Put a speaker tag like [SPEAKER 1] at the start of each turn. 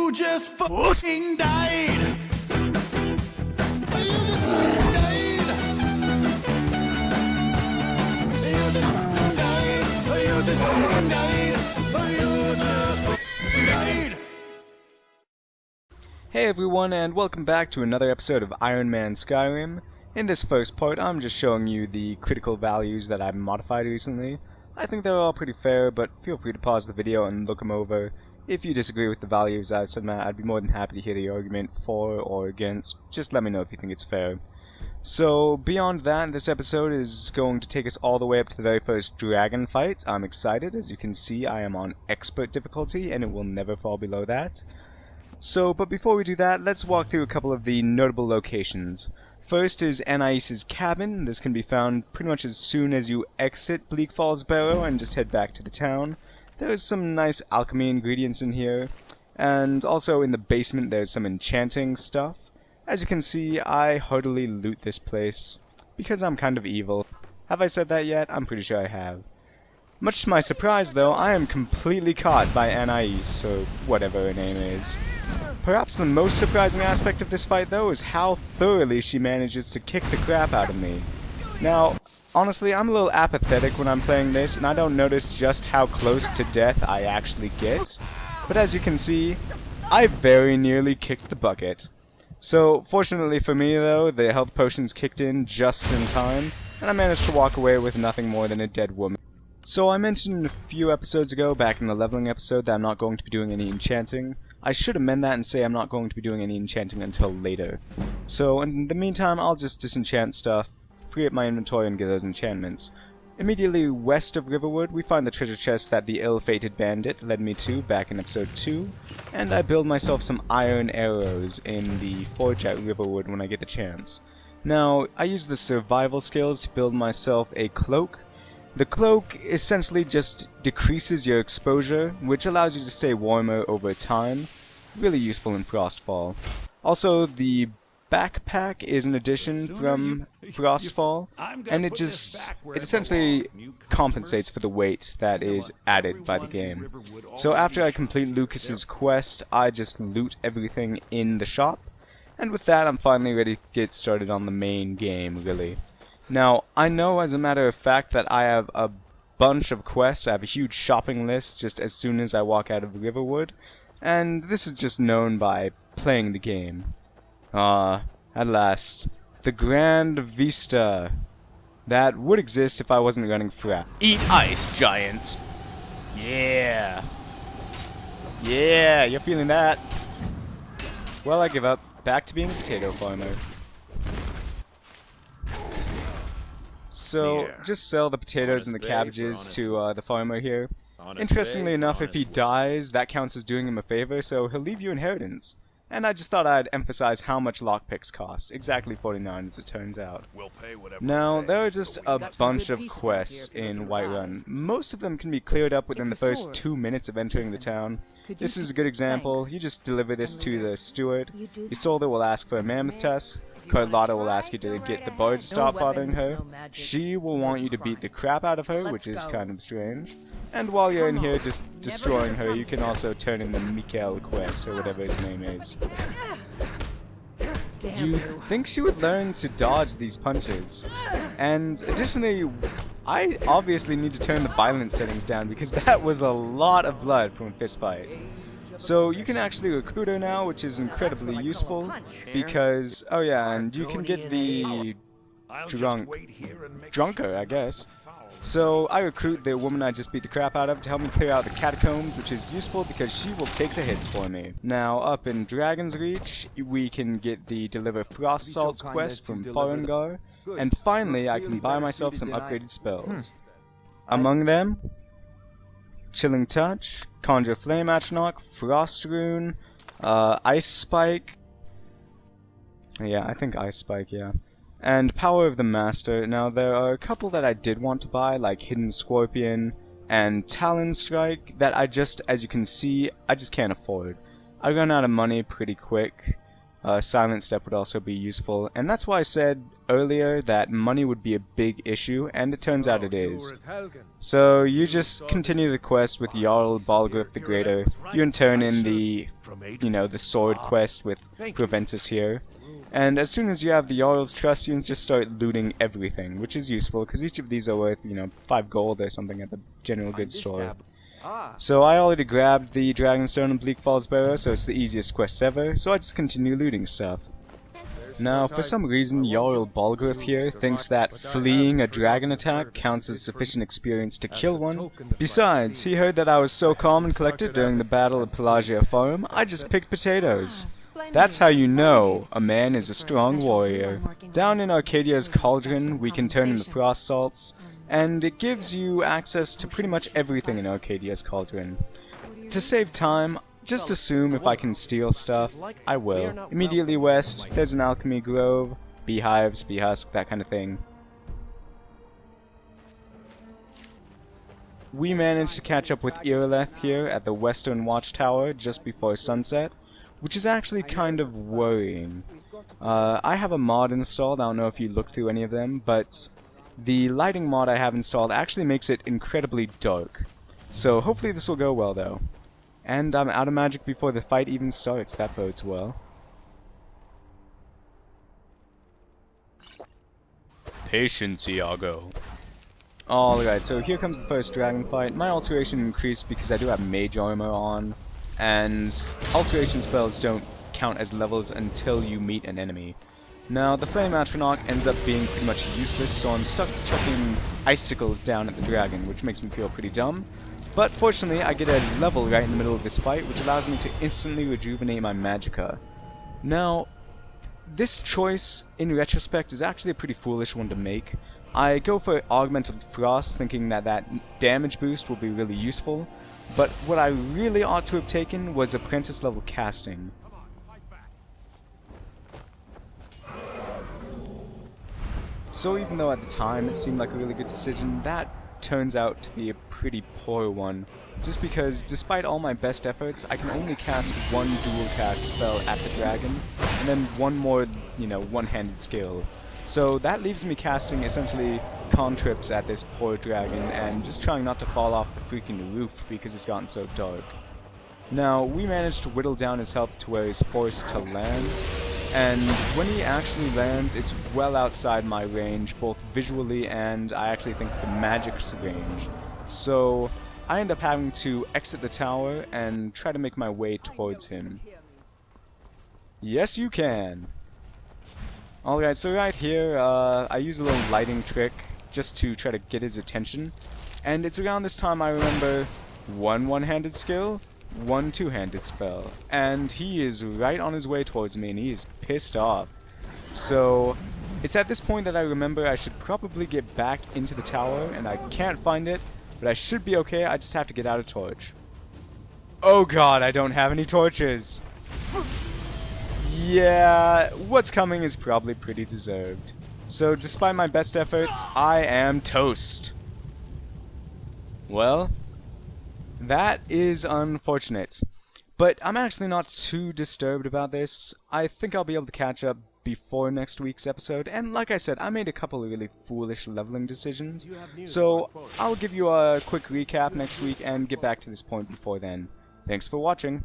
[SPEAKER 1] You just fucking died! You just fucking died! You just fucking died! You just fucking died! You just fucking died!
[SPEAKER 2] Hey everyone, and welcome back to another episode of Iron Man Skyrim. In this first part, I'm just showing you the critical values that I've modified recently. I think they're all pretty fair, but feel free to pause the video and look them over. If you disagree with the values I've said, Matt, I'd be more than happy to hear the argument for or against. Just let me know if you think it's fair. So, beyond that, this episode is going to take us all the way up to the very first dragon fight. I'm excited. As you can see, I am on expert difficulty, and it will never fall below that. So, but before we do that, let's walk through a couple of the notable locations. First is Anais's cabin. This can be found pretty much as soon as you exit Bleak Falls Barrow and just head back to the town. There's some nice alchemy ingredients in here, and also in the basement there's some enchanting stuff. As you can see, I heartily loot this place, because I'm kind of evil. Have I said that yet? I'm pretty sure I have. Much to my surprise though, I am completely caught by Anais, or whatever her name is. Perhaps the most surprising aspect of this fight though is how thoroughly she manages to kick the crap out of me. Now, honestly, I'm a little apathetic when I'm playing this, and I don't notice just how close to death I actually get. But as you can see, I very nearly kicked the bucket. So, fortunately for me though, the health potions kicked in just in time, and I managed to walk away with nothing more than a dead woman. So I mentioned a few episodes ago, back in the leveling episode, that I'm not going to be doing any enchanting. I should amend that and say I'm not going to be doing any enchanting until later. So in the meantime, I'll just disenchant stuff, free up my inventory, and get those enchantments. Immediately west of Riverwood, we find the treasure chest that the ill-fated bandit led me to back in episode 2, and I build myself some iron arrows in the forge at Riverwood when I get the chance. Now, I use the survival skills to build myself a cloak. The cloak essentially just decreases your exposure, which allows you to stay warmer over time. Really useful in Frostfall. Also, the backpack is an addition from Frostfall, and it essentially compensates for the weight that is added by the game. So after I complete Lucas's quest, I just loot everything in the shop, and with that I'm finally ready to get started on the main game, really. Now, I know as a matter of fact that I have a bunch of quests. I have a huge shopping list just as soon as I walk out of Riverwood, and this is just known by playing the game. At last, the Grand Vista that would exist if I wasn't running Frap. Eat ice, giants! Yeah! Yeah, you're feeling that. Well, I give up. Back to being a potato farmer. So, just sell the potatoes and the cabbages to the farmer here. Interestingly enough, if he dies, that counts as doing him a favor, so he'll leave you inheritance. And I just thought I'd emphasize how much lockpicks cost. Exactly 49 as it turns out. Now, there are just a bunch of quests in Whiterun. Most of them can be cleared up within the first 2 minutes of entering the town. This is a good example. You just deliver this to the steward. Isolde will ask for a mammoth tusk. Carlotta will ask you to get the bard to stop bothering her. She will want you to beat the crap out of her, which is kind of strange. And while you're in here just destroying her, you can also turn in the Mikael quest, or whatever his name is. You think she would learn to dodge these punches. And additionally, I obviously need to turn the violence settings down, because that was a lot of blood from a fist fight. So you can actually recruit her now, which is incredibly useful, because, oh yeah, and you can get the drunker, I guess. So I recruit the woman I just beat the crap out of to help me clear out the catacombs, which is useful because she will take the hits for me. Now up in Dragon's Reach, we can get the Deliver Frost Salts quest from Farengar, and finally I can buy myself some upgraded spells. Among them, Chilling Touch, Conjure Flame Atronach, Frost Rune, Ice Spike. Yeah, I think Ice Spike, yeah. And Power of the Master. Now, there are a couple that I did want to buy, like Hidden Scorpion and Talon Strike, that I just, as you can see, I just can't afford. I run out of money pretty quick. Silent Step would also be useful, and that's why I said earlier that money would be a big issue, and it turns out it is. So you just continue the quest with Jarl Balgruuf the Greater. You in turn in the, the sword quest with Preparedness here. And as soon as you have the Jarl's trust, you can just start looting everything, which is useful, because each of these are worth, 5 gold or something at the general goods store. So I already grabbed the Dragonstone and Bleak Falls Barrow, so it's the easiest quest ever, so I just continue looting stuff. Now, for some reason, Jarl Balgruuf here thinks that fleeing a dragon attack counts as sufficient experience to kill one. Besides, he heard that I was so calm and collected during the Battle of Pelagia Forum, I just picked potatoes. That's how you know a man is a strong warrior. Down in Arcadia's Cauldron, we can turn into frost salts, and it gives you access to pretty much everything in Arcadia's Cauldron. To save time, just assume if I can steal stuff, I will. Immediately west, there's an alchemy grove, beehives, bee husk, that kind of thing. We managed to catch up with Irileth here at the Western Watchtower just before sunset, which is actually kind of worrying. I have a mod installed, I don't know if you looked through any of them, but the lighting mod I have installed actually makes it incredibly dark. So hopefully this will go well though. And I'm out of magic before the fight even starts, that bodes well. Patience, Iago. Alright, so here comes the first dragon fight. My alteration increased because I do have mage armor on, and alteration spells don't count as levels until you meet an enemy. Now, the Flame Atronach ends up being pretty much useless, so I'm stuck chucking icicles down at the dragon, which makes me feel pretty dumb. But fortunately, I get a level right in the middle of this fight, which allows me to instantly rejuvenate my magicka. Now, this choice, in retrospect, is actually a pretty foolish one to make. I go for Augmented Frost, thinking that that damage boost will be really useful, but what I really ought to have taken was Apprentice level casting. So even though at the time it seemed like a really good decision, that turns out to be a pretty poor one, just because despite all my best efforts, I can only cast one dual cast spell at the dragon, and then one more, one-handed skill. So that leaves me casting essentially contrips at this poor dragon, and just trying not to fall off the freaking roof because it's gotten so dark. Now, we managed to whittle down his health to where he's forced to land, and when he actually lands, it's well outside my range, both visually and I actually think the magic's range. So I end up having to exit the tower and try to make my way towards him. Yes, you can! Alright, so right here, I use a little lighting trick just to try to get his attention, and it's around this time I remember one one-handed skill, one two-handed spell, and he is right on his way towards me and he is pissed off. So it's at this point that I remember I should probably get back into the tower, and I can't find it, but I should be okay. I just have to get out a torch. Oh god, I don't have any torches. Yeah, what's coming is probably pretty deserved. So despite my best efforts, I am toast. Well, that is unfortunate, but I'm actually not too disturbed about this. I think I'll be able to catch up before next week's episode, and like I said, I made a couple of really foolish leveling decisions, so I'll give you a quick recap next week and get back to this point before then. Thanks for watching.